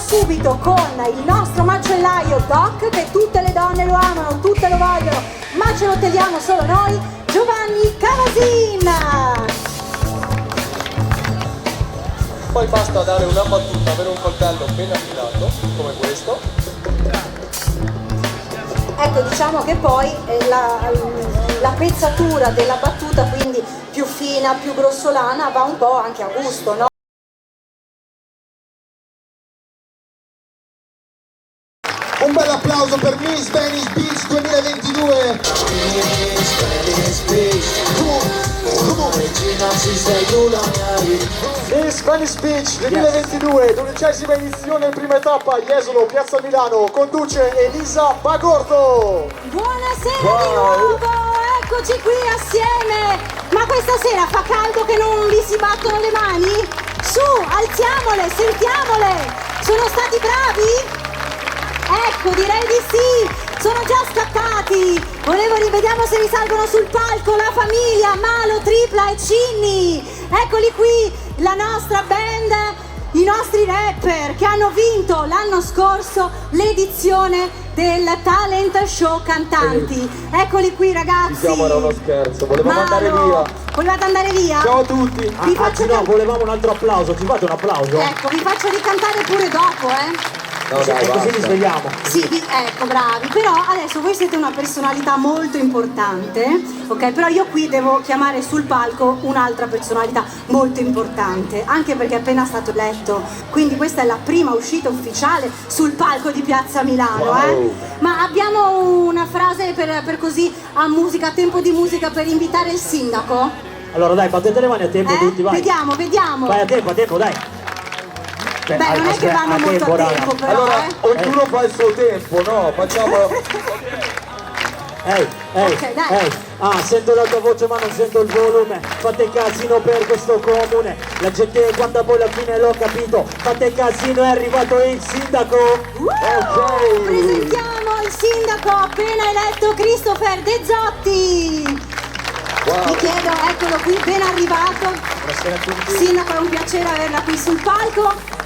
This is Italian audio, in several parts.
subito con il nostro macellaio Doc, che tutte le donne lo amano, tutte lo vogliono, ma ce lo teniamo solo noi, Giovanni Cavasin. Poi basta dare una battuta, avere un coltello ben affilato, come questo. Ecco, diciamo che poi la pezzatura della battuta, quindi più fina, più grossolana, va un po' anche a gusto, no? Un bel applauso per Miss Venice Beach 2022. Miss Venice Beach 2022, 12ª edizione, prima tappa, Jesolo, Piazza Milano, conduce Elisa Bagordo. Buonasera di nuovo, eccoci qui assieme. Ma questa sera fa caldo che non vi si battono le mani? Su, alziamole, sentiamole. Sono stati bravi? Ecco, direi di sì, sono già scattati. Vediamo se risalgono sul palco la famiglia Malo, Tripla e Cinni. Eccoli qui, la nostra band, i nostri rapper che hanno vinto l'anno scorso l'edizione del Talent Show Cantanti. Eccoli qui ragazzi. Diciamo era uno scherzo, volevamo Malo, andare via. Volevate andare via? Ciao a tutti. Vi faccio no, volevamo un altro applauso, ci fate un applauso? Ecco, vi faccio ricantare pure dopo, No, dai, E così basta. li svegliamo. Sì, ecco, bravi, però adesso voi siete una personalità molto importante, ok? Però io qui devo chiamare sul palco un'altra personalità molto importante, anche perché è appena stato eletto, quindi questa è la prima uscita ufficiale sul palco di Piazza Milano, Wow. Ma abbiamo una frase per così a musica, a tempo di musica, per invitare il sindaco? Allora dai, battete le mani a tempo tutti, vai. Vediamo. Vai a tempo, dai. Beh, non è che vanno molto a raga. tempo, però, Allora, ognuno fa il suo tempo, no? Facciamo... Ehi, Ok, dai. Ah, sento la tua voce ma non sento il volume. Fate casino per questo comune. La gente quando poi alla fine l'ho capito. Fate casino, è arrivato il sindaco. Ok. Presentiamo il sindaco appena eletto, Christopher De Zotti. Vi chiedo, eccolo qui, ben arrivato. Buonasera a tutti. Sindaco, è un piacere averla qui sul palco.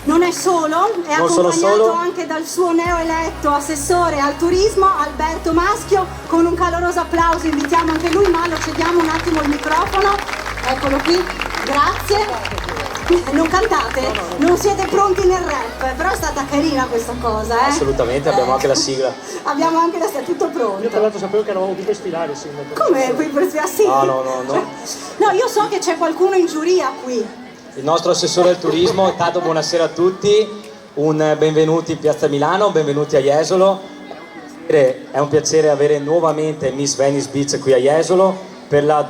Non è solo, è Non sono accompagnato solo. anche dal suo neoeletto assessore al turismo, Alberto Maschio. Con un caloroso applauso invitiamo anche lui, ma lo cediamo un attimo il microfono. Eccolo qui, grazie. Non cantate? Non siete pronti nel rap, però è stata carina questa cosa, Assolutamente, abbiamo anche la sigla. Abbiamo anche la sigla, tutto Io tra pronto. l'altro sapevo che eravamo qui per sfilare, sindaco. Come qui per sì? No. No, io so che c'è qualcuno in giuria qui. Il nostro assessore al turismo, intanto buonasera a tutti, un benvenuti in Piazza Milano, benvenuti a Jesolo. È un piacere avere nuovamente Miss Venice Beach qui a Jesolo per la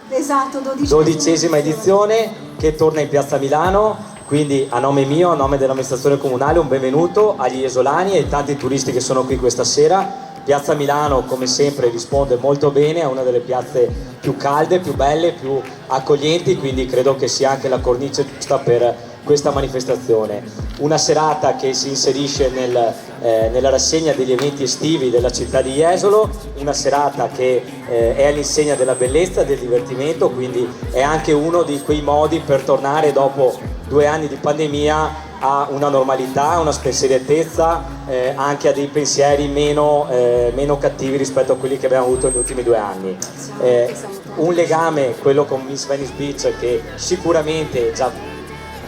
Esatto, 12ª edizione che torna in Piazza Milano, quindi a nome mio, a nome dell'amministrazione comunale, un benvenuto agli esolani e ai tanti turisti che sono qui questa sera. Piazza Milano, come sempre, risponde molto bene, è una delle piazze più calde, più belle, più accoglienti, quindi credo che sia anche la cornice giusta per questa manifestazione. Una serata che si inserisce nella rassegna degli eventi estivi della città di Jesolo, una serata che è all'insegna della bellezza, del divertimento, quindi è anche uno di quei modi per tornare dopo 2 anni di pandemia a una normalità, a una spensieratezza, anche a dei pensieri meno cattivi rispetto a quelli che abbiamo avuto negli ultimi 2 anni. Un legame, quello con Miss Venice Beach, che sicuramente, già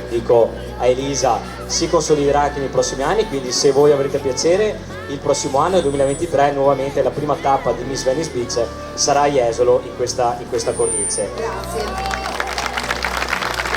dico a Elisa, si consoliderà anche nei prossimi anni, quindi se voi avrete piacere, il prossimo anno, il 2023, nuovamente la prima tappa di Miss Venice Beach sarà a Jesolo in questa cornice. Grazie.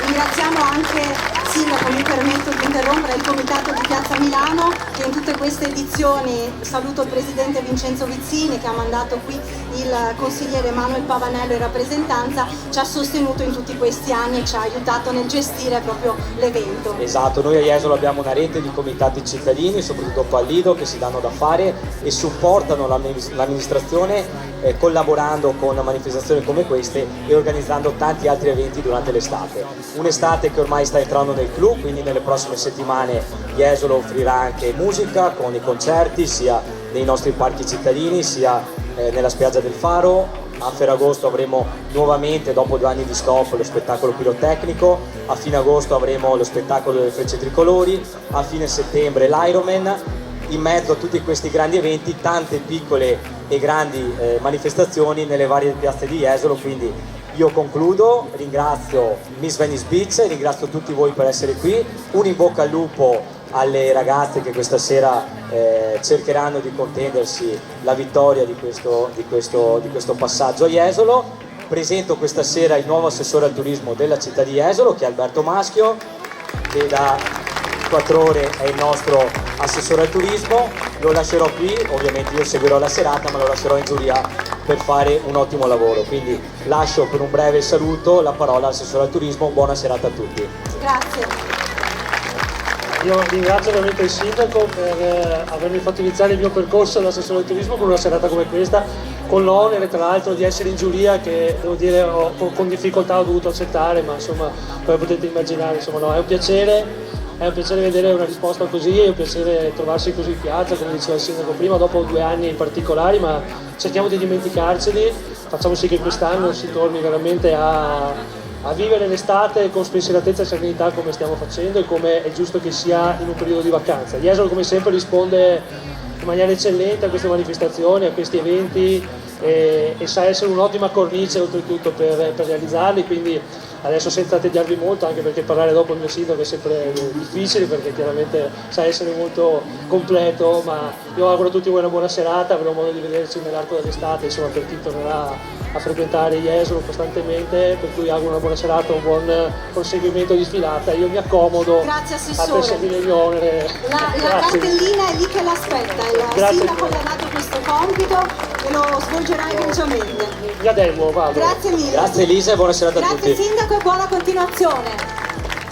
Ringraziamo anche, Sindaco, mi permetto di interrompere, il Comitato di Piazza Milano che in tutte queste edizioni, saluto il Presidente Vincenzo Vizzini che ha mandato qui il consigliere Manuel Pavanello in rappresentanza, ci ha sostenuto in tutti questi anni e ci ha aiutato nel gestire proprio l'evento. Esatto, noi a Jesolo abbiamo una rete di comitati cittadini, soprattutto qua a Lido, che si danno da fare e supportano l'amministrazione collaborando con manifestazioni come queste e organizzando tanti altri eventi durante l'estate. Un'estate che ormai sta entrando nel clou, quindi nelle prossime settimane Jesolo offrirà anche musica con i concerti sia nei nostri parchi cittadini sia nella spiaggia del Faro, a Ferragosto avremo nuovamente, dopo 2 anni di stop, lo spettacolo pirotecnico, a fine agosto avremo lo spettacolo delle frecce tricolori, a fine settembre l'Ironman. In mezzo a tutti questi grandi eventi, tante piccole e grandi manifestazioni nelle varie piazze di Jesolo, quindi io concludo, ringrazio Miss Venice Beach, ringrazio tutti voi per essere qui, un in bocca al lupo alle ragazze che questa sera cercheranno di contendersi la vittoria di questo passaggio a Jesolo. Presento questa sera il nuovo assessore al turismo della città di Jesolo, che è Alberto Maschio, che da 4 ore è il nostro assessore al turismo. Lo lascerò qui, ovviamente io seguirò la serata, ma lo lascerò in giuria per fare un ottimo lavoro. Quindi lascio per un breve saluto la parola all'assessore al turismo. Buona serata a tutti. Grazie. Io ringrazio veramente il sindaco per avermi fatto iniziare il mio percorso all'assessore al turismo con una serata come questa, con l'onere tra l'altro di essere in giuria, che devo dire con difficoltà ho dovuto accettare, ma insomma come potete immaginare, insomma, no, è un piacere vedere una risposta così, è un piacere trovarsi così in piazza, come diceva il sindaco prima, dopo 2 anni particolari, ma cerchiamo di dimenticarceli, facciamo sì che quest'anno si torni veramente a vivere l'estate con spensieratezza e serenità, come stiamo facendo e come è giusto che sia in un periodo di vacanza. Jesolo come sempre risponde in maniera eccellente a queste manifestazioni, a questi eventi e sa essere un'ottima cornice oltretutto per realizzarli, quindi adesso senza tediarvi molto, anche perché parlare dopo il mio sindaco è sempre difficile perché chiaramente sa essere molto completo, ma io auguro a tutti una buona serata, avremo modo di vederci nell'arco dell'estate, insomma, per chi tornerà a frequentare Jesolo costantemente, per cui auguro una buona serata, un buon proseguimento di sfilata. Io mi accomodo. Grazie, assessore. A perseguire il mio onere. La cartellina è lì che l'aspetta, il sindaco le ha dato questo compito e lo svolgerà egregiamente. Vi ademo, vado. Grazie mille. Grazie Elisa e buona serata a tutti. Grazie sindaco e buona continuazione.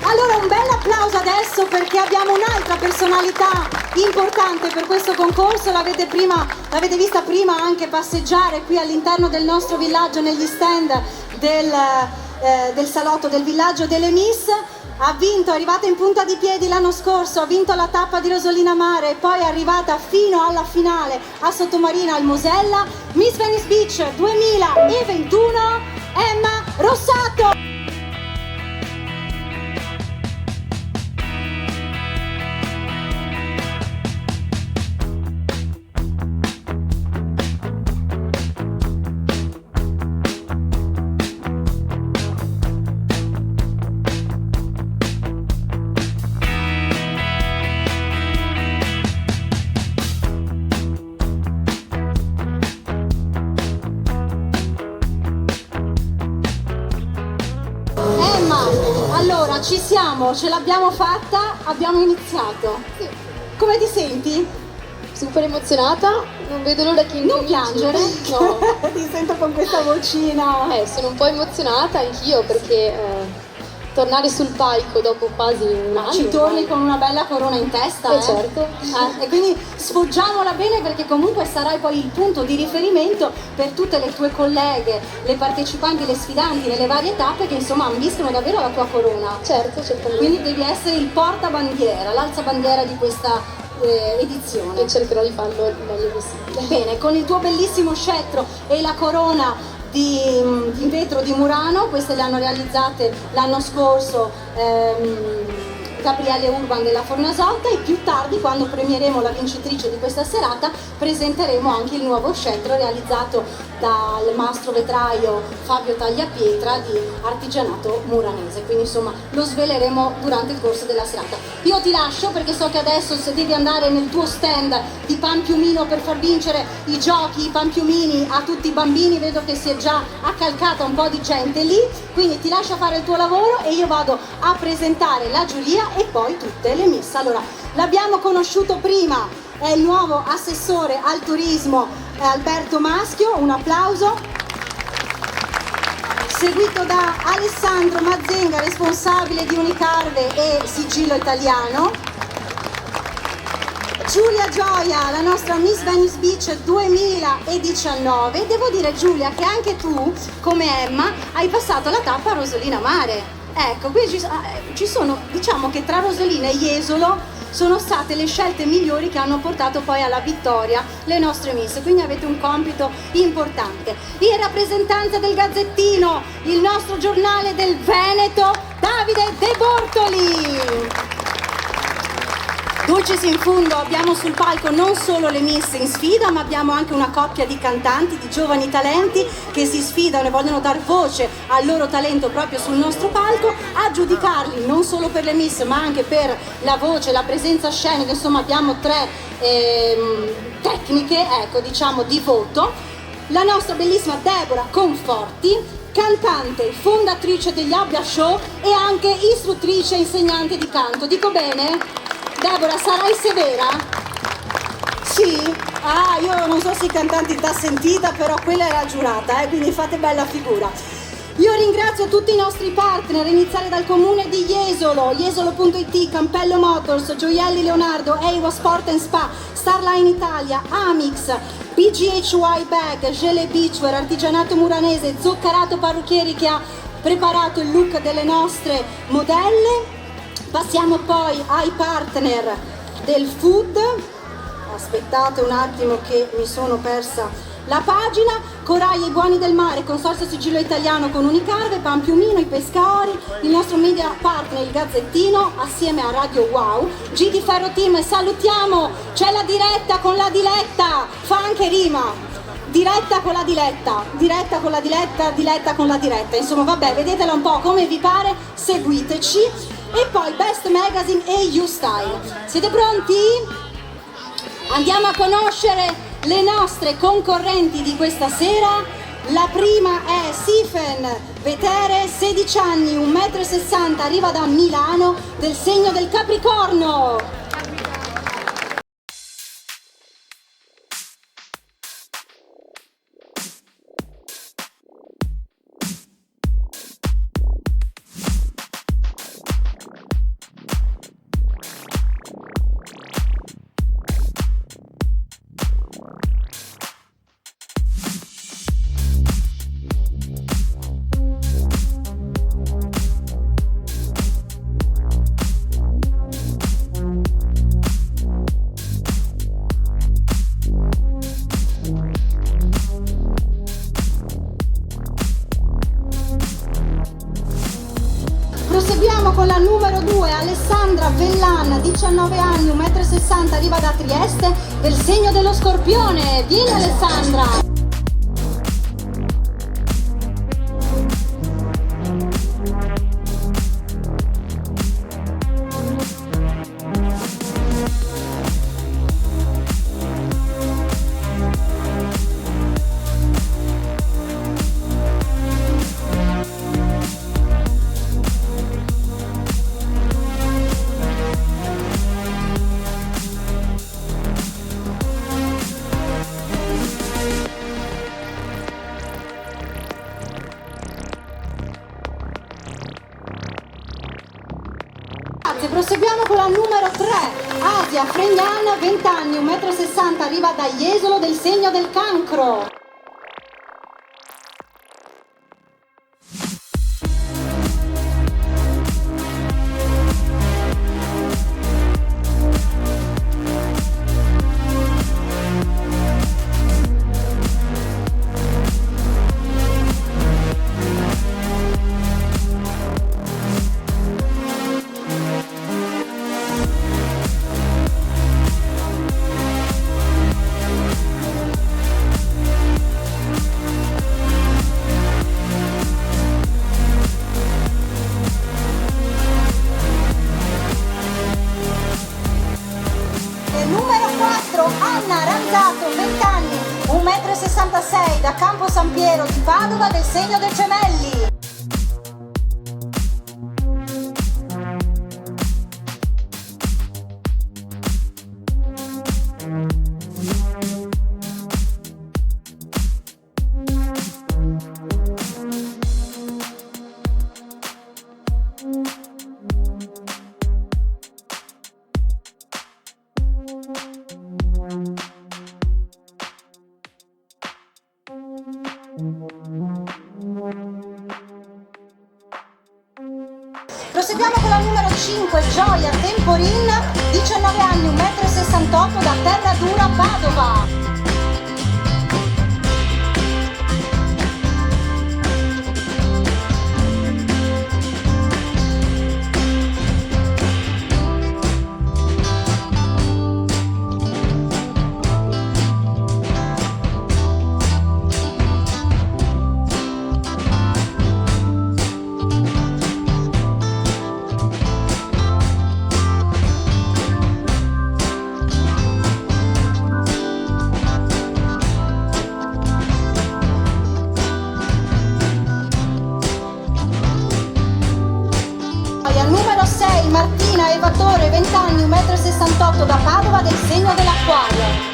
Allora un bel applauso adesso perché abbiamo un'altra personalità importante per questo concorso, l'avete vista prima anche passeggiare qui all'interno del nostro villaggio negli stand del salotto del villaggio delle Miss. Ha vinto, è arrivata in punta di piedi l'anno scorso, ha vinto la tappa di Rosolina Mare e poi è arrivata fino alla finale a Sottomarina al Mosella. Miss Venice Beach 2021, Emma Rossato. Allora, ci siamo, ce l'abbiamo fatta, abbiamo iniziato. Sì. Come ti senti? Super emozionata, non vedo l'ora che Non incominci. piangere? No. Ti sento con questa vocina. Sono un po' emozionata anch'io perché tornare sul palco dopo quasi un anno. Ci torni con una bella corona in testa, certo. E quindi sfoggiamola bene perché comunque sarai poi il punto di riferimento per tutte le tue colleghe, le partecipanti, le sfidanti nelle varie tappe che insomma ambiscono davvero la tua corona. Certo, certamente. Quindi devi essere il portabandiera, l'alzabandiera di questa edizione. E cercherò di farlo il meglio possibile. Bene, con il tuo bellissimo scettro e la corona di vetro di Murano, queste le hanno realizzate l'anno scorso Gabriele Urban della Fornasotta, e più tardi, quando premieremo la vincitrice di questa serata, presenteremo anche il nuovo scettro realizzato dal mastro vetraio Fabio Tagliapietra di Artigianato Muranese, quindi insomma lo sveleremo durante il corso della serata. Io ti lascio perché so che adesso se devi andare nel tuo stand di Panpiumino per far vincere i giochi, i panpiumini a tutti i bambini, vedo che si è già accalcata un po' di gente lì, quindi ti lascio fare il tuo lavoro e io vado a presentare la giuria e poi tutte le miss. Allora, l'abbiamo conosciuto prima, è il nuovo assessore al turismo Alberto Maschio, un applauso. Seguito da Alessandro Mazzenga, responsabile di Unicarve e Sigillo Italiano. Giulia Gioia, la nostra Miss Venice Beach 2019. Devo dire, Giulia, che anche tu, come Emma, hai passato la tappa a Rosolina Mare. Ecco, qui ci sono, diciamo che tra Rosolina e Jesolo sono state le scelte migliori che hanno portato poi alla vittoria le nostre miss, quindi avete un compito importante. In rappresentanza del Gazzettino, il nostro giornale del Veneto, Davide De Bortoli. Dulcis in fundo, abbiamo sul palco non solo le miss in sfida, ma abbiamo anche una coppia di cantanti, di giovani talenti che si sfidano e vogliono dar voce al loro talento proprio sul nostro palco. A giudicarli non solo per le miss, ma anche per la voce, la presenza scenica, insomma abbiamo tre tecniche, ecco, diciamo, di voto. La nostra bellissima Deborah Conforti, cantante, fondatrice degli Abbia Show e anche istruttrice e insegnante di canto. Dico bene? Deborah, sarai severa? Sì? Ah, io non so se i cantanti t'ha sentita, però quella era giurata, quindi fate bella figura. Io ringrazio tutti i nostri partner, a iniziare dal comune di Jesolo, jesolo.it, Campello Motors, Gioielli Leonardo, Eiwa Sport and Spa, Starline Italia, Amix, BGHY Bag, Gele Beachwear, Artigianato Muranese, Zuccarato Parrucchieri che ha preparato il look delle nostre modelle. Passiamo poi ai partner del food. Aspettate un attimo che mi sono persa la pagina. Coraia, i Buoni del Mare, Consorzio Sigillo Italiano con Unicarve, Pampiumino, i Pescaori, il nostro media partner il Gazzettino assieme a Radio Wow, GD Ferro Team. Salutiamo, c'è la diretta con la Diletta, fa anche rima. Diretta con la Diletta, diretta con la Diletta, diletta con la diretta. Insomma vabbè, vedetela un po' come vi pare, seguiteci. E poi Best Magazine e U-Style. Siete pronti? Andiamo a conoscere le nostre concorrenti di questa sera. La prima è Sifen Vetere, 16 anni, 1,60 m, arriva da Milano, del segno del Capricorno. Proseguiamo con la numero 2, Alessandra Vellan, 19 anni, 1,60 m, arriva da Trieste, del segno dello Scorpione. Vieni Alessandra! Proseguiamo con la numero 3, Asia Fregnan, 20 anni, 1,60 m, arriva da Jesolo, del segno del Cancro. Anna Ranzato, 20 anni, 1,66 m, da Campo San Piero di Padova, del segno dei Gemelli. proseguiamo con la numero 5, Gioia Temporin, 19 anni, 1,68 m, da Terradura, Padova. Numero 6, Martina Evatore, 20 anni, 1,68 m, da Padova, del segno dell'Acquario.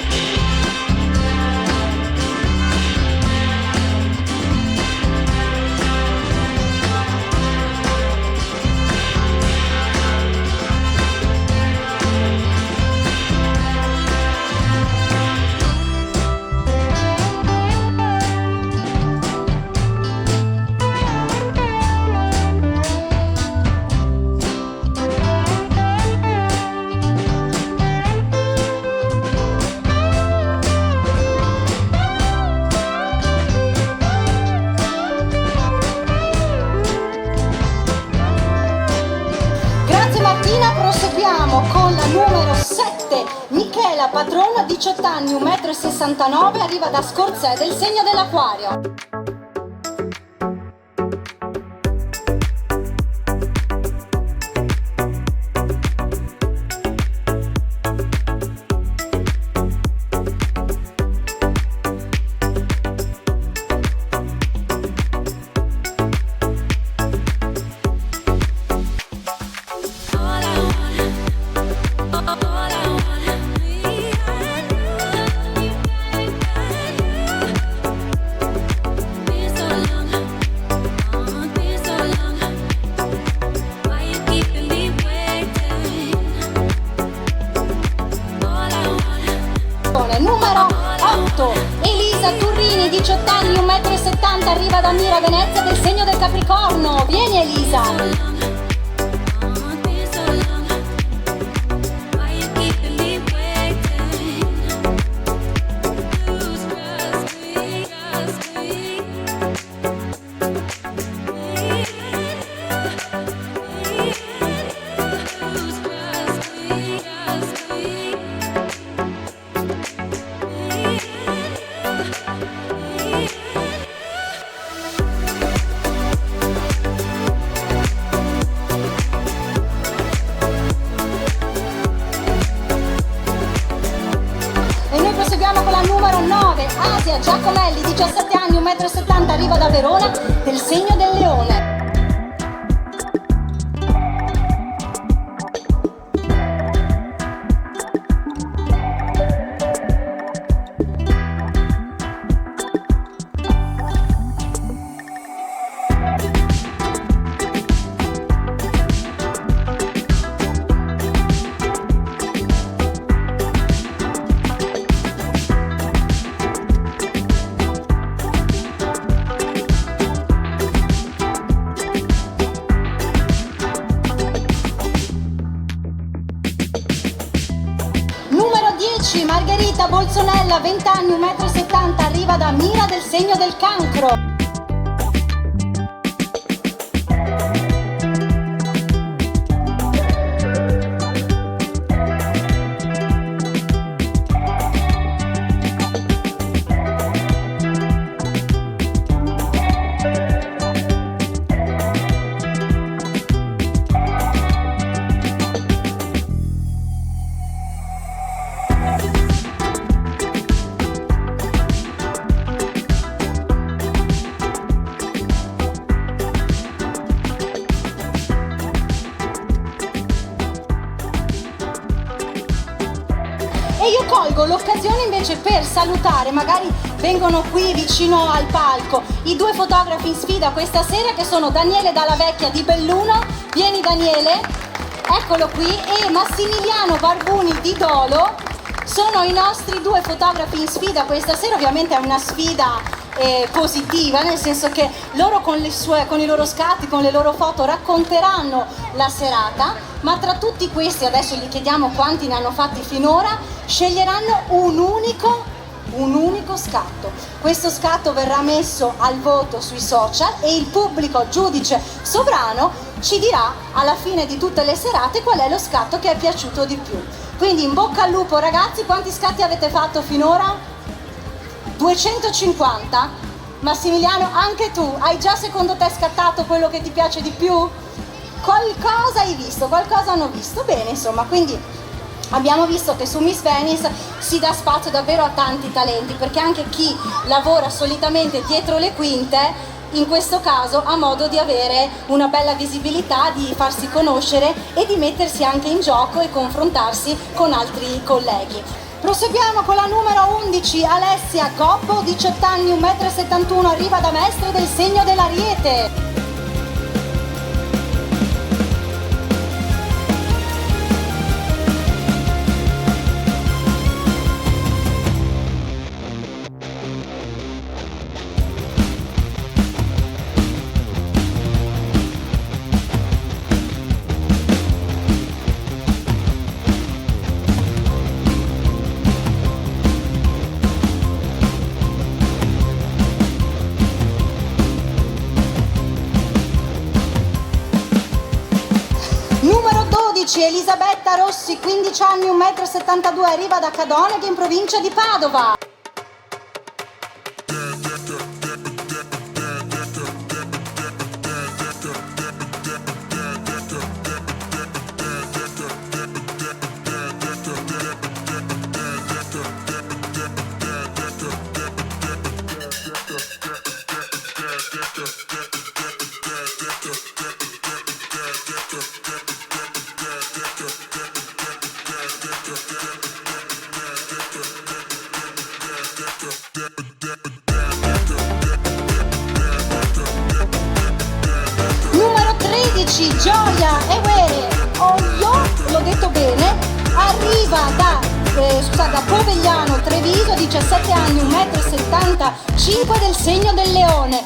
Proseguiamo con la numero 7, Michela Patrona, 18 anni, 1,69 m, arriva da Scorzè, del segno dell'Acquario. Numero 8, Elisa Turrini, 18 anni, 1,70 m, arriva da Mira Venezia, del segno del Capricorno. Vieni Elisa! Proseguiamo con la numero 9, Asia Giacomelli, 17 anni, 1,70 m, arriva da Verona, del segno del Leone. Margherita Bolsonella, 20 anni, 1,70 m, arriva da Mira, del segno del Cancro. E io colgo l'occasione invece per salutare, magari vengono qui vicino al palco, i due fotografi in sfida questa sera, che sono Daniele Dalla Vecchia di Belluno, vieni Daniele, eccolo qui, e Massimiliano Barbuni di Dolo. Sono i nostri due fotografi in sfida questa sera. Ovviamente è una sfida positiva, nel senso che loro con i loro scatti, con le loro foto racconteranno la serata, ma tra tutti questi, adesso gli chiediamo quanti ne hanno fatti finora, sceglieranno un unico scatto. Questo scatto verrà messo al voto sui social e il pubblico giudice sovrano ci dirà alla fine di tutte le serate qual è lo scatto che è piaciuto di più. Quindi in bocca al lupo ragazzi, quanti scatti avete fatto finora? 250? Massimiliano, anche tu hai già secondo te scattato quello che ti piace di più? Qualcosa hai visto, qualcosa hanno visto? Bene, insomma, quindi abbiamo visto che su Miss Venice si dà spazio davvero a tanti talenti, perché anche chi lavora solitamente dietro le quinte, in questo caso ha modo di avere una bella visibilità, di farsi conoscere e di mettersi anche in gioco e confrontarsi con altri colleghi. Proseguiamo con la numero 11, Alessia Gobbo, 18 anni, 1,71 m, arriva da Mestre del Segno dell'Ariete. Elisabetta Rossi, 15 anni, 1,72 m, arriva da Cadoneghe in provincia di Padova. Gioia Ewere Oglio, l'ho detto bene, arriva da Povegliano, Treviso, 17 anni, 1,75 m, del Segno del Leone.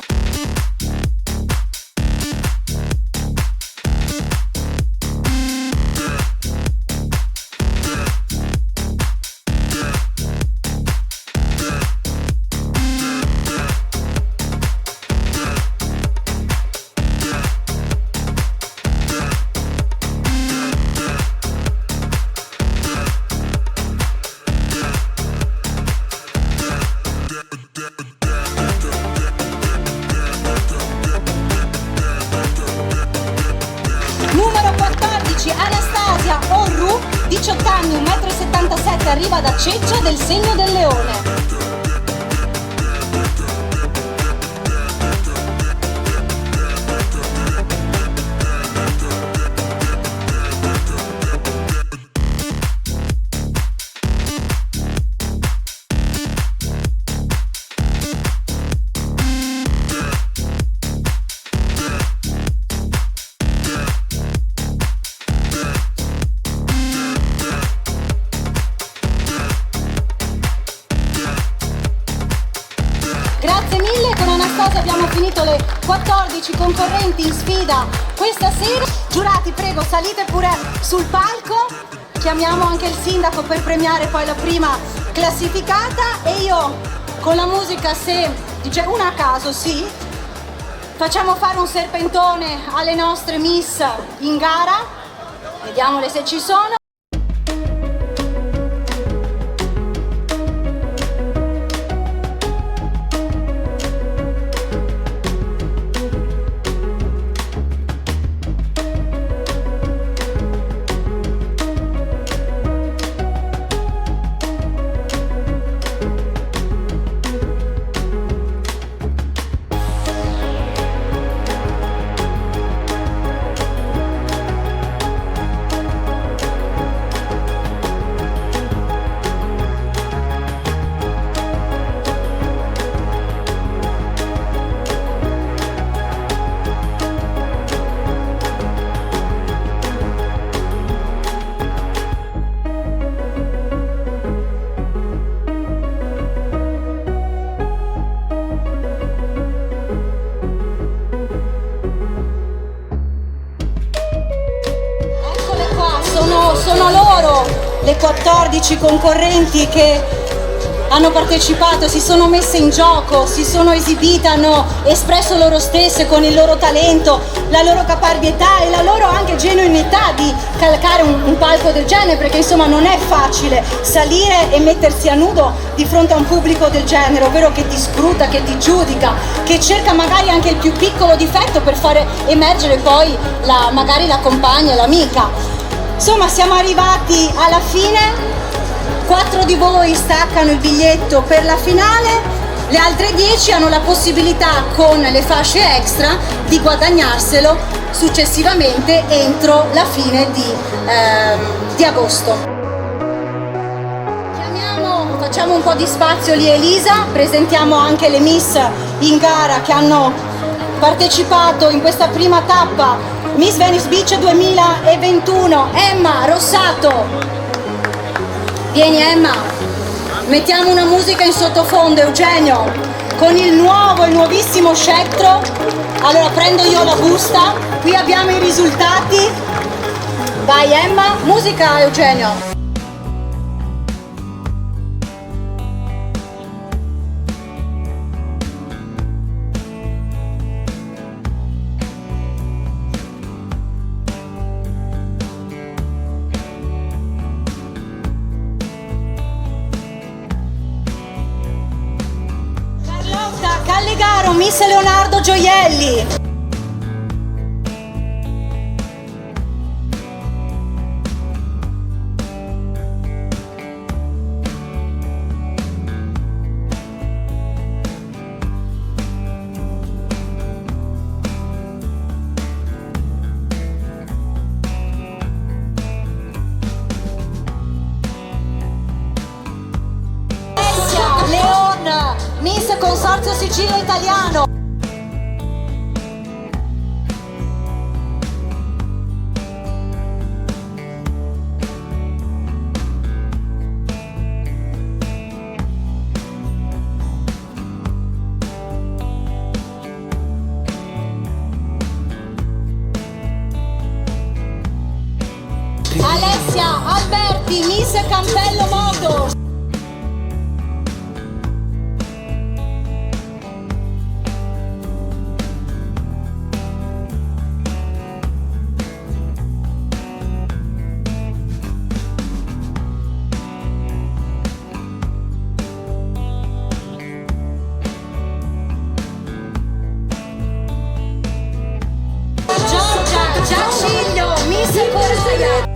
Anastasia Orru, 18 anni, 1,77 m, arriva da Ceccia, del Segno del Leone. Grazie mille, con Anastasia abbiamo finito le 14 concorrenti in sfida questa sera. Giurati, prego, salite pure sul palco, chiamiamo anche il sindaco per premiare poi la prima classificata e io con la musica, se dice una a caso, sì, facciamo fare un serpentone alle nostre miss in gara, vediamole se ci sono. sono loro le 14 concorrenti che hanno partecipato, si sono messe in gioco, si sono esibite, hanno espresso loro stesse con il loro talento, la loro caparbietà e la loro anche genuinità di calcare un palco del genere, perché insomma non è facile salire e mettersi a nudo di fronte a un pubblico del genere, ovvero che ti scruta, che ti giudica, che cerca magari anche il più piccolo difetto per fare emergere poi magari la compagna, l'amica. Insomma, siamo arrivati alla fine. 4 di voi staccano il biglietto per la finale, le altre 10 hanno la possibilità con le fasce extra di guadagnarselo successivamente entro la fine di agosto. Facciamo un po' di spazio lì Elisa, presentiamo anche le miss in gara che hanno partecipato in questa prima tappa. Miss Venice Beach 2021, Emma Rossato. Vieni Emma, mettiamo una musica in sottofondo, Eugenio, con il nuovissimo scettro. Allora prendo io la busta, qui abbiamo i risultati. Vai Emma, musica Eugenio. Callegaro, Miss Leonardo Gioielli. Leon, Miss Consorzio Sicilia Italiano. Alessia Alberti, Miss Campello Motors. Giorgia Giaciglio, Miss Coraia.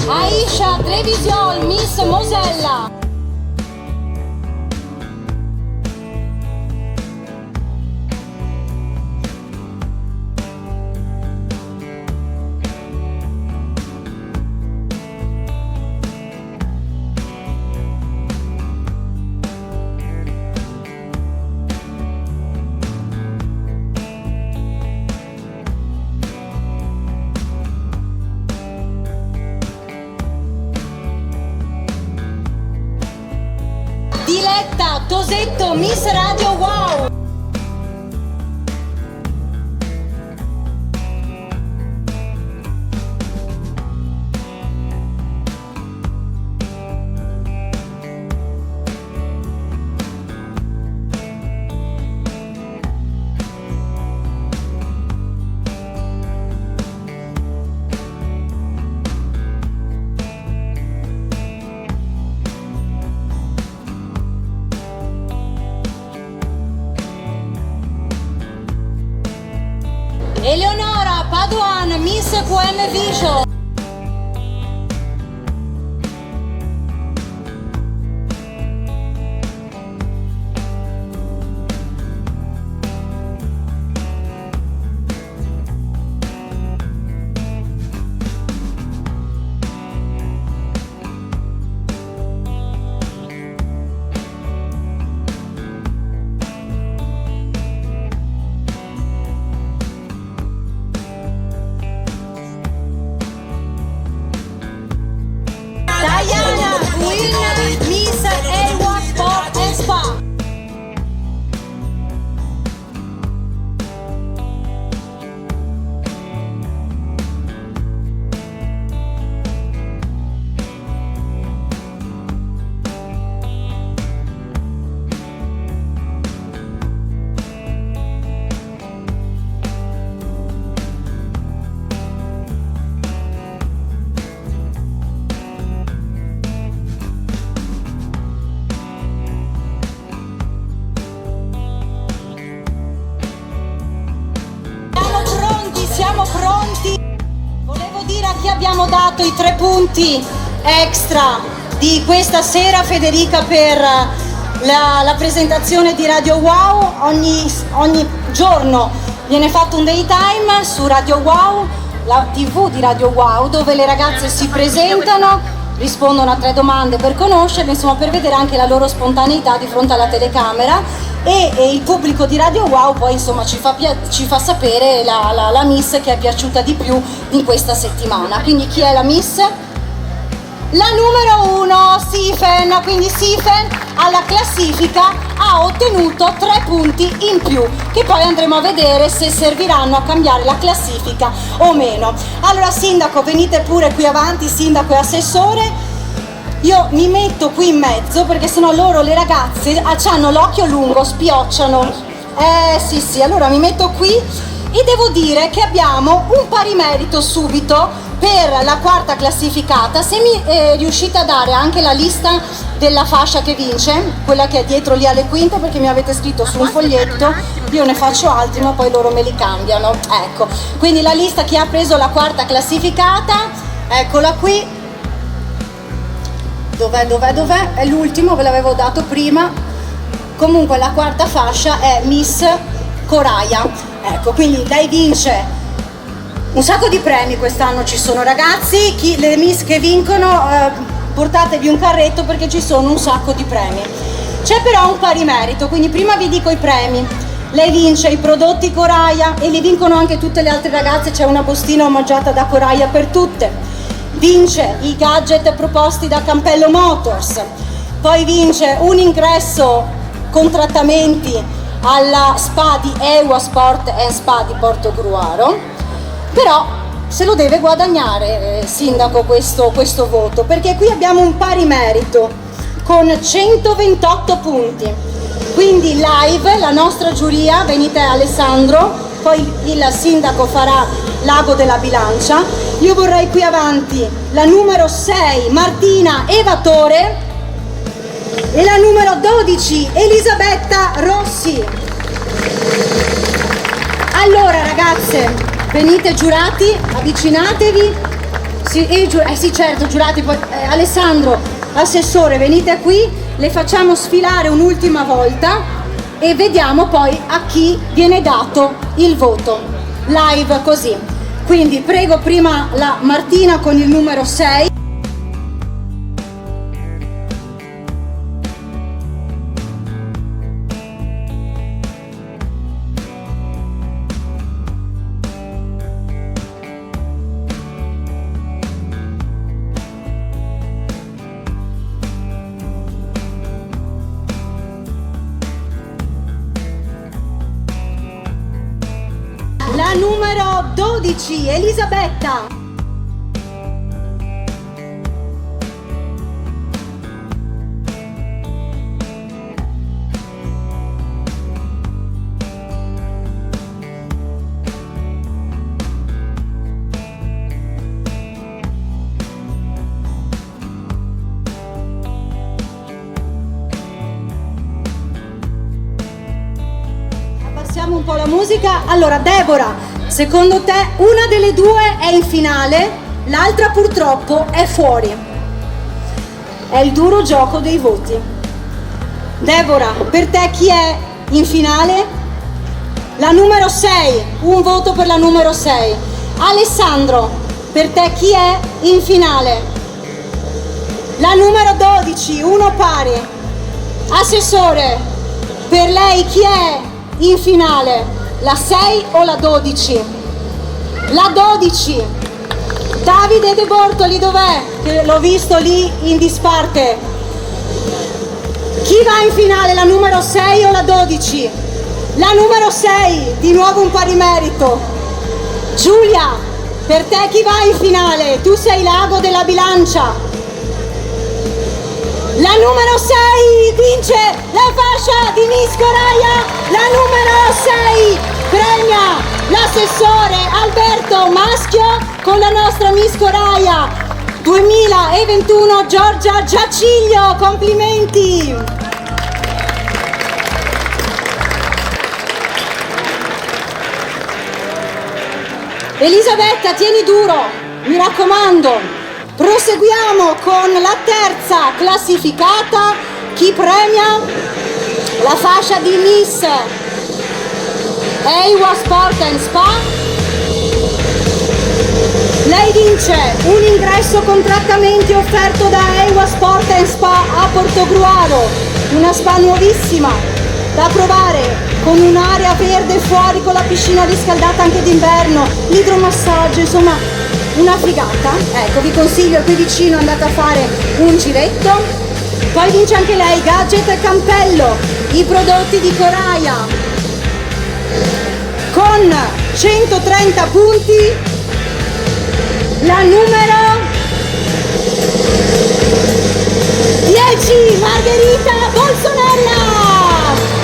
Aisha Trevision, Miss Mosella. Diletta Tosetto, Miss Radio Wow. Eleonora Paduan, Miss QM Vision. chi abbiamo dato i 3 punti extra di questa sera, Federica, per la presentazione di Radio Wow. Ogni giorno viene fatto un daytime su Radio Wow, la TV di Radio Wow, dove le ragazze si presentano, rispondono a 3 domande per conoscerle, insomma per vedere anche la loro spontaneità di fronte alla telecamera, e il pubblico di Radio Wow poi insomma ci fa sapere la Miss che è piaciuta di più in questa settimana. Quindi chi è la Miss? La numero 1, Sifen. Quindi Sifen alla classifica ha ottenuto 3 punti in più, che poi andremo a vedere se serviranno a cambiare la classifica o meno. Allora sindaco, venite pure qui avanti, sindaco e assessore. Io mi metto qui in mezzo perché sennò loro, le ragazze, hanno l'occhio lungo, spiocciano. Sì, allora mi metto qui e devo dire che abbiamo un pari merito subito per la quarta classificata. Se mi riuscite a dare anche la lista della fascia che vince, quella che è dietro lì alle quinte, perché mi avete scritto su un foglietto, io ne faccio altri ma poi loro me li cambiano. Ecco, quindi la lista, chi ha preso la quarta classificata, eccola qui. Dov'è? È l'ultimo, ve l'avevo dato prima. Comunque la quarta fascia è Miss Coraia. Ecco, quindi lei vince un sacco di premi quest'anno, ci sono, ragazzi. Le Miss che vincono, portatevi un carretto perché ci sono un sacco di premi. C'è però un pari merito, quindi prima vi dico i premi. Lei vince i prodotti Coraia e li vincono anche tutte le altre ragazze, c'è una bustina omaggiata da Coraia per tutte. Vince i gadget proposti da Campello Motors, poi vince un ingresso con trattamenti alla spa di Eua Sport & Spa di Portogruaro. Però se lo deve guadagnare, sindaco, questo voto, perché qui abbiamo un pari merito con 128 punti. Quindi live la nostra giuria, venite Alessandro, poi il sindaco farà l'ago della bilancia. Io vorrei qui avanti la numero 6 Martina Evatore e la numero 12 Elisabetta Rossi. Allora ragazze, venite giurati, avvicinatevi. Sì, certo, giurati. Poi, Alessandro, assessore, venite qui, le facciamo sfilare un'ultima volta e vediamo poi a chi viene dato il voto live così. Quindi prego prima la Martina con il numero 6. La numero 12, Elisabetta. Abbassiamo un po' la musica. Allora, Deborah, secondo te una delle due è in finale, l'altra purtroppo è fuori. È il duro gioco dei voti. Deborah, per te chi è in finale? La numero 6, un voto per la numero 6. Alessandro, per te chi è in finale? La numero 12, uno pari. Assessore, per lei chi è in finale? La 6 o la 12? La 12. Davide De Bortoli dov'è? Che l'ho visto lì in disparte. Chi va in finale, la numero 6 o la 12? La numero 6, di nuovo un pari merito. Giulia, per te chi va in finale? Tu sei l'ago della bilancia. La numero 6 vince la fascia di Miss Coraia. La numero 6 premia l'assessore Alberto Maschio con la nostra Miss Coraia 2021 Giorgia Giaciglio. Complimenti! Elisabetta, tieni duro! mi raccomando, proseguiamo con la terza classificata. Chi premia? La fascia di Miss Eiwa Sport and Spa. Lei vince un ingresso con trattamenti offerto da Eiwa Sport and Spa a Portogruaro, una spa nuovissima da provare, con un'area verde fuori, con la piscina riscaldata anche d'inverno, l'idromassaggio, insomma una figata. Ecco, vi consiglio, qui vicino andate a fare un giretto. Poi vince anche lei Gadget Campello, i prodotti di Coraia, con 130 punti. La numero 10, Margherita Bolsonella.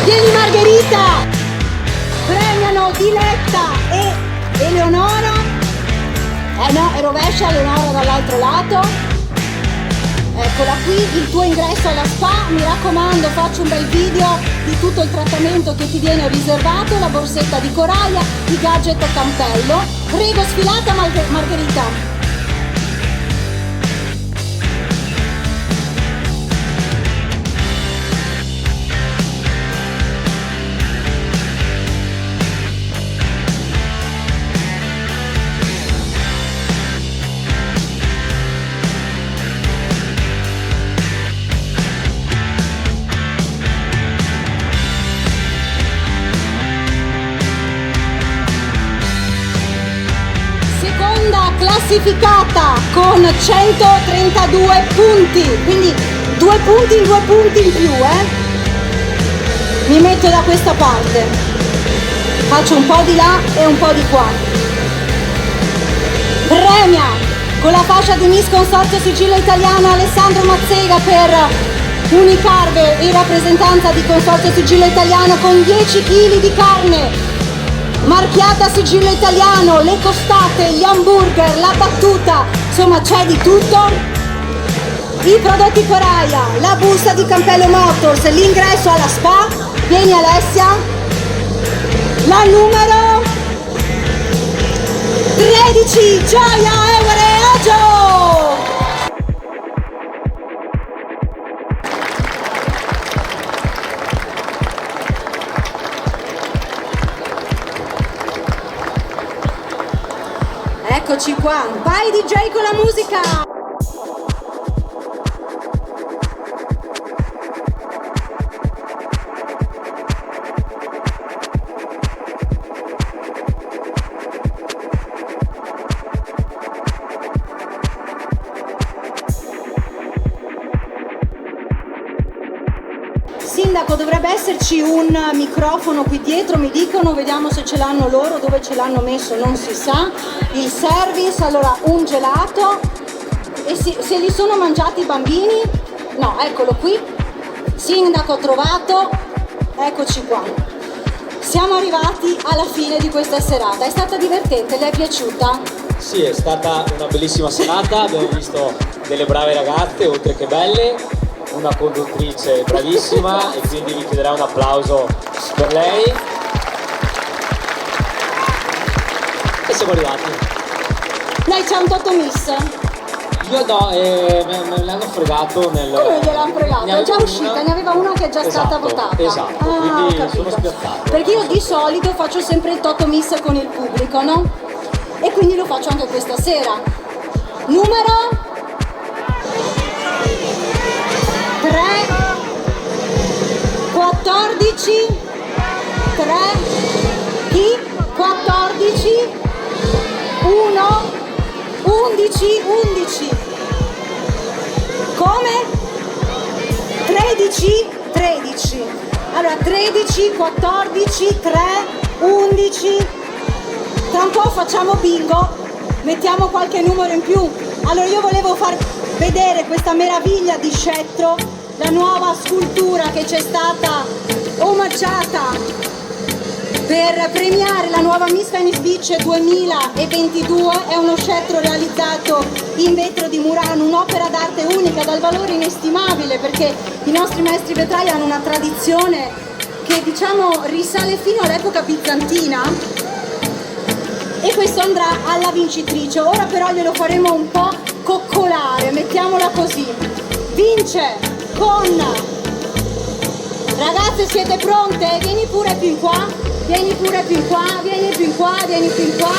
Vieni Margherita. Premiano Diletta e Eleonora. No, è rovescia Eleonora dall'altro lato. Eccola qui, il tuo ingresso alla spa. Mi raccomando, faccio un bel video di tutto il trattamento che ti viene riservato, la borsetta di Coraia, i gadget Campello. Prego, sfilata Margherita. Classificata con 132 punti, quindi 2 punti in 2 punti in più, Mi metto da questa parte, faccio un po' di là e un po' di qua. Premia con la fascia di Miss Consorzio Sigillo Italiano Alessandro Mazzega per Unicarve in rappresentanza di Consorzio Sigillo Italiano, con 10 kg di carne marchiata Sigillo Italiano, le costate, gli hamburger, la battuta, insomma c'è di tutto. I prodotti Coraia, la busta di Campello Motors, l'ingresso alla spa. Vieni Alessia. La numero 13, Gioia Eureagio. Eccoci qua, vai DJ con la musica! Sindaco, dovrebbe esserci un microfono qui dietro, mi dicono, vediamo se ce l'hanno loro, dove ce l'hanno messo non si sa. Il service, allora un gelato. E se li sono mangiati i bambini? No, eccolo qui. Sindaco trovato, eccoci qua. Siamo arrivati alla fine di questa serata, è stata divertente, le è piaciuta? Sì, è stata una bellissima serata, abbiamo visto delle brave ragazze, oltre che belle, una conduttrice bravissima e quindi vi chiederei un applauso per lei. E siamo arrivati. Lei c'ha un Toto Miss? Io no, me l'hanno fregato nel... Come gliel'hanno fregato? È già uscita, ne aveva una che è già stata votata. Esatto, quindi sono spiazzato. Perché io di solito faccio sempre il Toto Miss con il pubblico, no? E quindi lo faccio anche questa sera. Numero 3, 14, 3, chi? 14, 1, 11, 11. Come? 13, 13. Allora 13, 14, 3, 11. Tra un po' facciamo bingo, mettiamo qualche numero in più. Allora io volevo far vedere questa meraviglia di scettro, la nuova scultura che c'è stata omaggiata per premiare la nuova Miss Venice Beach 2022. È uno scettro realizzato in vetro di Murano, un'opera d'arte unica dal valore inestimabile, perché i nostri maestri vetrai hanno una tradizione che diciamo risale fino all'epoca bizantina. e questo andrà alla vincitrice. Ora però glielo faremo un po' coccolare, mettiamola così. Vince con... Ragazze, siete pronte? Vieni pure più in qua, vieni pure più in qua, vieni più in qua, vieni più in qua.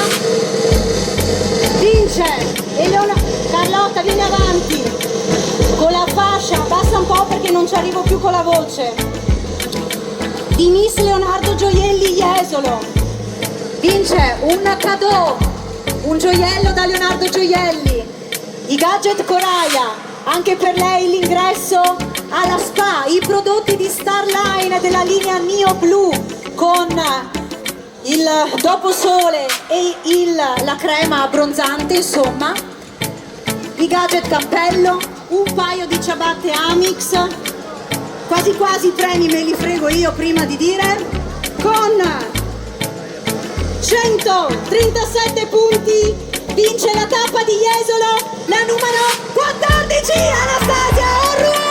Vince Carlotta, vieni avanti con la fascia, abbassa un po' perché non ci arrivo più con la voce, di Miss Leonardo Gioielli Jesolo. Vince un cadeau, un gioiello da Leonardo Gioielli, i gadget Coraia, anche per lei l'ingresso alla spa, i prodotti di Starline della linea Neo Blu con il doposole e la crema abbronzante, insomma, i gadget cappello, un paio di ciabatte Amix, quasi quasi i premi me li frego io prima di dire, con 137 punti vince la tappa di Jesolo, la numero 14, Anastasia Orru!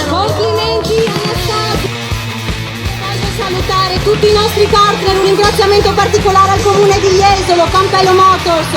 Complimenti Anastasia! Voglio salutare tutti i nostri partner, un ringraziamento particolare al comune di Jesolo, Campello Motors,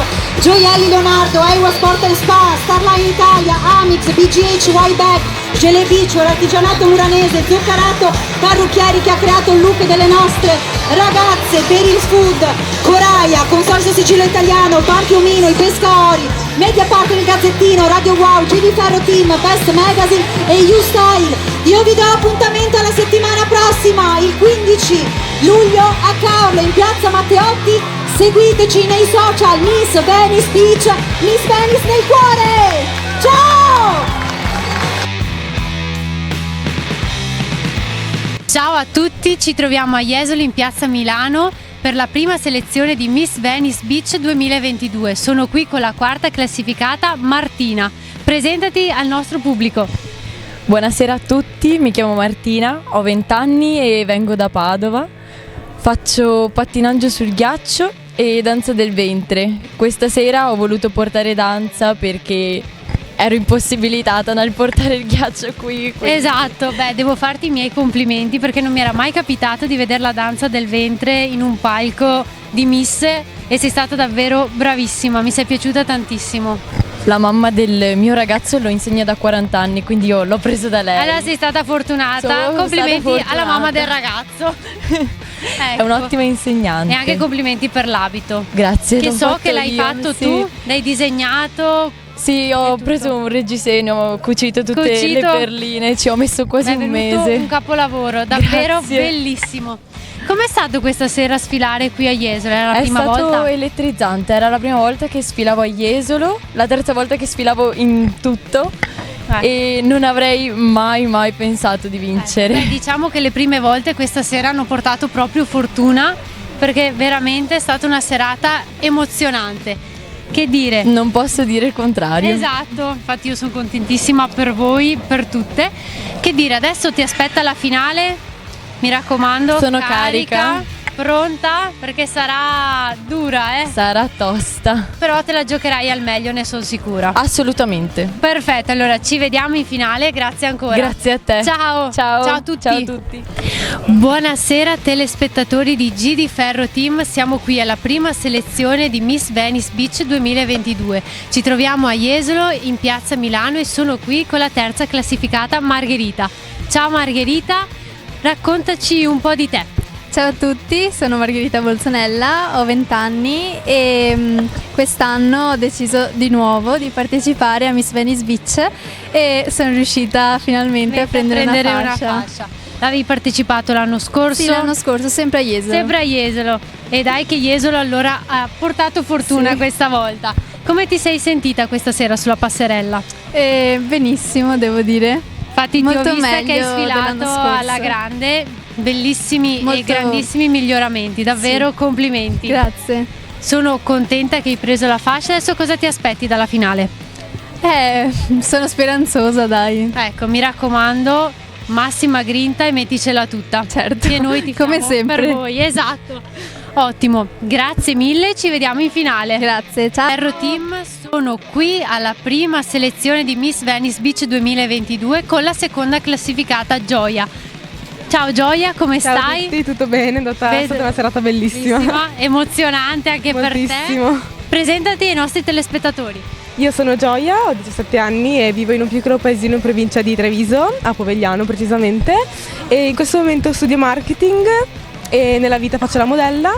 Gioielli Leonardo, Ewa Sport & Spa, Starline Italia, Amix, BGH, Y-Back, Gele Beach, l'artigianato muranese, Zuccarato, Parrucchieri che ha creato il look delle nostre ragazze, per il food, Coraia, Consorzio Sigillo Italiano, Parchi Omino, i Pescaori, Mediapart, il Gazzettino, Radio Wow, G Ferro Team, Best Magazine e U-Style. Io vi do appuntamento alla settimana prossima, il 15 luglio a Caorle, in piazza Matteotti. Seguiteci nei social, Miss Venice Beach, Miss Venice nel cuore. Ciao! Ciao a tutti, ci troviamo a Jesolo in piazza Milano per la prima selezione di Miss Venice Beach 2022. Sono qui con la quarta classificata Martina. Presentati al nostro pubblico. Buonasera a tutti, mi chiamo Martina, ho 20 anni e vengo da Padova. Faccio pattinaggio sul ghiaccio e danza del ventre. Questa sera ho voluto portare danza perché ero impossibilitata nel portare il ghiaccio qui. Esatto, beh, devo farti i miei complimenti perché non mi era mai capitato di vedere la danza del ventre in un palco di Miss e sei stata davvero bravissima, mi sei piaciuta tantissimo. La mamma del mio ragazzo lo insegna da 40 anni, quindi io l'ho preso da lei. Allora sei stata fortunata, complimenti alla mamma del ragazzo. Ecco. È un'ottima insegnante. E anche complimenti per l'abito. Grazie. Che so che l'hai fatto tu, l'hai disegnato. Sì, ho preso un reggiseno, ho cucito tutte le perline, ci ho messo quasi un mese. Un capolavoro, davvero Grazie. Bellissimo. Com'è stato questa sera sfilare qui a Jesolo? Era la prima volta? È stato elettrizzante, era la prima volta che sfilavo a Jesolo, la terza volta che sfilavo in tutto e non avrei mai pensato di vincere. Diciamo che le prime volte questa sera hanno portato proprio fortuna perché veramente è stata una serata emozionante. Che dire? Non posso dire il contrario. Esatto, infatti io sono contentissima per voi, per tutte. Che dire, adesso ti aspetta la finale, mi raccomando. Sono carica. Pronta? Perché sarà dura, Sarà tosta. Però te la giocherai al meglio, ne sono sicura. Assolutamente. Perfetto, allora ci vediamo in finale, grazie ancora. Grazie a te. Ciao. Ciao a tutti. Ciao a tutti. Buonasera telespettatori di GD Ferro Team, siamo qui alla prima selezione di Miss Venice Beach 2022. Ci troviamo a Jesolo in piazza Milano e sono qui con la terza classificata Margherita. Ciao Margherita, raccontaci un po' di te. Ciao a tutti, sono Margherita Bolzonella, ho 20 anni e quest'anno ho deciso di nuovo di partecipare a Miss Venice Beach e sono riuscita finalmente a prendere una fascia. L'avevi partecipato l'anno scorso? Sì, l'anno scorso, sempre a Jesolo. Sempre a Jesolo. E dai che Jesolo allora ha portato fortuna questa volta. Come ti sei sentita questa sera sulla passerella? Benissimo, devo dire. Infatti Molto ti ho vista che hai meglio sfilato dell'anno scorso. alla grande, bellissimi e Molto- grandissimi miglioramenti, davvero complimenti. Grazie. Sono contenta che hai preso la fascia, adesso cosa ti aspetti dalla finale? Sono speranzosa, dai. Ecco, mi raccomando, massima grinta e metticela tutta. Certo, Che noi ti come sempre. per voi, esatto. Ottimo, grazie mille, ci vediamo in finale. Grazie, ciao. Ferro Team sono qui alla prima selezione di Miss Venice Beach 2022 con la seconda classificata Gioia. Ciao Gioia, come Ciao stai? a tutti, tutto bene, è stata una serata bellissima. Emozionante anche per Moltissimo. te. Presentati ai nostri telespettatori. Io sono Gioia, ho 17 anni e vivo in un piccolo paesino in provincia di Treviso, a Povegliano precisamente, e in questo momento studio marketing e nella vita faccio la modella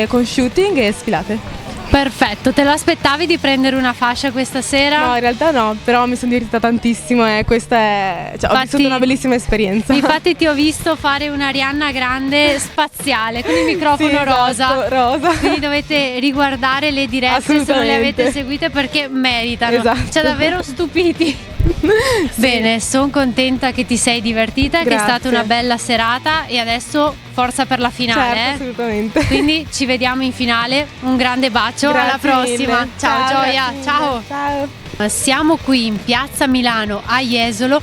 con shooting e sfilate. Perfetto, te lo aspettavi di prendere una fascia questa sera? No, in realtà no, però mi sono divertita tantissimo e questa è... ho vissuto una bellissima esperienza. Infatti ti ho visto fare una Arianna Grande spaziale con il microfono Sì, rosa. esatto, rosa. Quindi dovete riguardare le dirette se non le avete seguite perché meritano. Esatto. Ci ha davvero stupiti. Bene, sono contenta che ti sei divertita, che è Grazie. stata una bella serata e adesso forza per la finale. Certo, assolutamente. Quindi ci vediamo in finale. Un grande bacio, Grazie alla prossima. mille. Ciao Gioia, grazie ciao. mille. Ciao. Siamo qui in Piazza Milano a Jesolo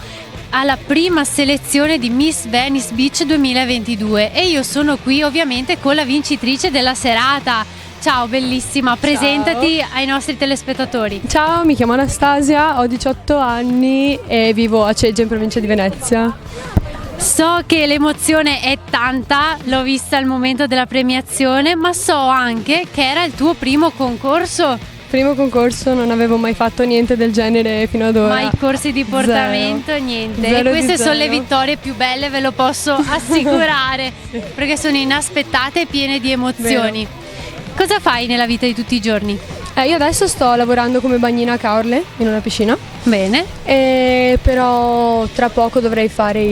alla prima selezione di Miss Venice Beach 2022 e io sono qui ovviamente con la vincitrice della serata. Ciao bellissima, presentati ai nostri telespettatori. Ciao, mi chiamo Anastasia, ho 18 anni e vivo a Ceggia in provincia di Venezia. So che l'emozione è tanta, l'ho vista al momento della premiazione, ma so anche che era il tuo primo concorso. Primo concorso, non avevo mai fatto niente del genere fino ad ora. Mai corsi di portamento, niente. Zero E queste di sono zero. le vittorie più belle, ve lo posso assicurare, perché sono inaspettate e piene di emozioni. Cosa fai nella vita di tutti i giorni? Io adesso sto lavorando come bagnina a Caorle, in una piscina. Bene. Però tra poco dovrei fare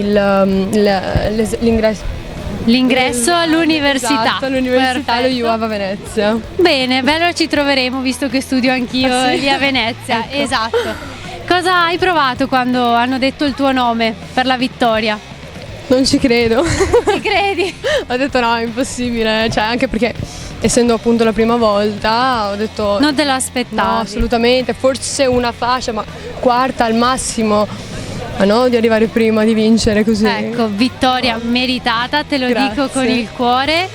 l'ingresso. L'ingresso all'università. Esatto, all'università allo Perfetto. UAV a Venezia. Bene, bello, ci troveremo visto che studio anch'io Ah, sì? lì a Venezia. Ecco. Esatto. Cosa hai provato quando hanno detto il tuo nome per la vittoria? Non ci credo. Ci credi? Ho detto no, è impossibile, cioè anche perché essendo appunto la prima volta ho detto Non te lo aspettavi? no, assolutamente, forse una fascia, ma quarta al massimo, ma no di arrivare prima, di vincere così. Ecco, vittoria meritata, te lo Grazie. dico con il cuore.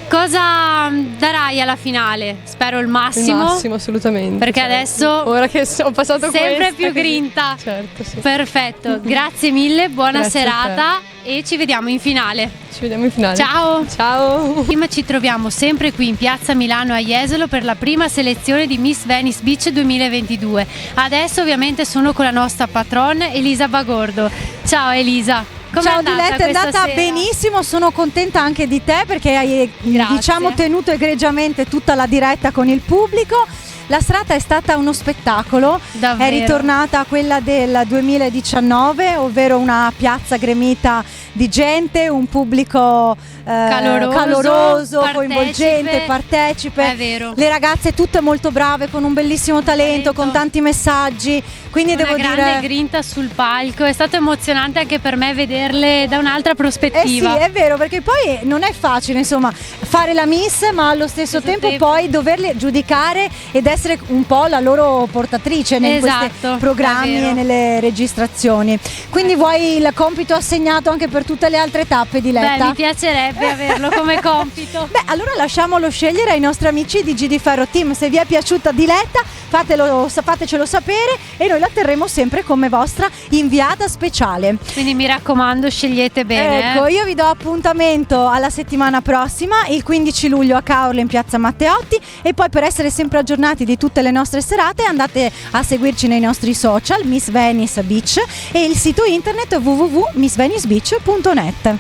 Cosa darai alla finale? Spero il massimo. Il massimo, assolutamente. Perché certo. adesso ora che ho passato sempre questa, più così. grinta. Certo, sì. Perfetto, grazie mille, buona Grazie a te. serata e ci vediamo in finale. Ci vediamo in finale. Ciao! Ciao! Prima ci troviamo sempre qui in Piazza Milano a Jesolo per la prima selezione di Miss Venice Beach 2022. Adesso ovviamente sono con la nostra patron Elisa Bagordo. Ciao Elisa! Com'è Ciao andata Diletta, è questa andata sera? benissimo, sono contenta anche di te perché hai diciamo tenuto egregiamente tutta la diretta con il pubblico. La serata è stata uno spettacolo, Davvero. è ritornata quella del 2019, ovvero una piazza gremita di gente, un pubblico caloroso, partecipe. coinvolgente, partecipe. È vero. Le ragazze tutte molto brave, con un bellissimo talento, con tanti messaggi, quindi Una devo grande dire... grinta sul palco, è stato emozionante anche per me vederle da un'altra prospettiva. Eh sì, è vero, perché poi non è facile, insomma, fare la miss, ma allo stesso tempo poi doverle giudicare ed essere un po' la loro portatrice in Esatto, questi programmi è vero. e nelle registrazioni. Quindi vuoi il compito assegnato anche per tutte le altre tappe, Diletta? Beh, mi piacerebbe averlo come compito. Beh, allora lasciamolo scegliere ai nostri amici di GD Ferro Team. Se vi è piaciuta Diletta, fatecelo sapere e noi la terremo sempre come vostra inviata speciale. Quindi mi raccomando, scegliete bene. Ecco, io vi do appuntamento alla settimana prossima, il 15 luglio a Caorle in Piazza Matteotti, e poi per essere sempre aggiornati di tutte le nostre serate andate a seguirci nei nostri social Miss Venice Beach e il sito internet www.missvenicebeach.net.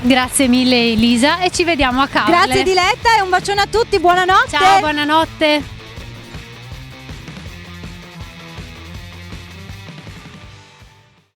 Grazie mille Elisa e ci vediamo a Caorle. Grazie Diletta e un bacione a tutti, buonanotte. Ciao, buonanotte.